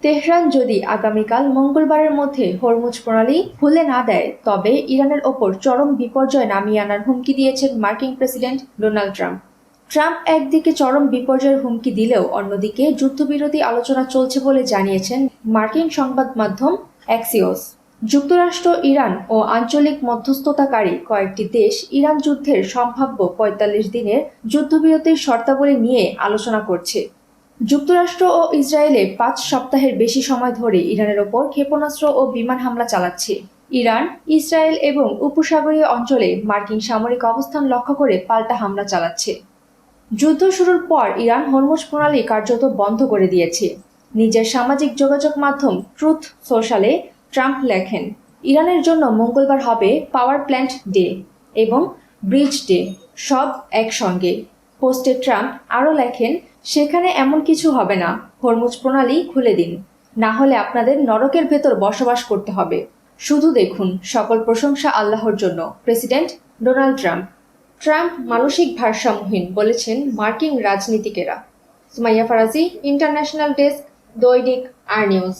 Tehran যদি আগামীকাল মঙ্গলবারের মধ্যে হরমুজ প্রণালী খুলে না দেয় তবে ইরানের ওপর চরম বিপর্যয় নামিয়ে আনার হুমকি দিয়েছেন মার্কিন প্রেসিডেন্ট ডোনাল্ড ট্রাম্প। ট্রাম্প একদিকে চরম বিপর্যয়ের হুমকি দিলেও অন্যদিকে যুদ্ধবিরতি আলোচনা চলছে বলে জানিয়েছেন মার্কিন সংবাদ মাধ্যম অ্যাক্সিওস। যুক্তরাষ্ট্র, ইরান ও আঞ্চলিক মধ্যস্থতাকারী কয়েকটি দেশ ইরান যুদ্ধের সম্ভাব্য ৪৫ দিনের যুদ্ধবিরতির শর্তাবলী নিয়ে আলোচনা করছে। যুক্তরাষ্ট্র ও ইসরায়েলে ৫ সপ্তাহের বেশি সময় ধরে ইরানের ওপর ক্ষেপণাস্ত্র ও বিমান হামলা চালাচ্ছে। ইরান, ইসরায়েল এবং উপসাগরীয় অঞ্চলে মার্কিন সামরিক অবস্থান লক্ষ্য করে পাল্টা হামলা চালাচ্ছে। যুদ্ধ শুরুর পর ইরান হরমুজ প্রণালী কার্যত বন্ধ করে দিয়েছে। নিজের সামাজিক যোগাযোগ মাধ্যম ট্রুথ সোশ্যালে ট্রাম্প লেখেন, ইরানের জন্য মঙ্গলবার হবে পাওয়ার প্ল্যান্ট ডে এবং ব্রিজ ডে, সব একসঙ্গে। পোস্টে ট্রাম্প আরও লেখেন, সেখানে এমন কিছু হবে না, হরমুজ প্রণালী খুলে দিন, না হলে আপনাদের নরকের ভেতর বসবাস করতে হবে। শুধু দেখুন, সকল প্রশংসা আল্লাহর জন্য। President Donald Trump. ট্রাম্প মানসিক ভারসাম্যহীন বলেছেন মার্কিন রাজনীতিকেরা। সুমাইয়া ফারাজি, ইন্টারন্যাশনাল ডেস্ক, দৈনিক আর নিউজ।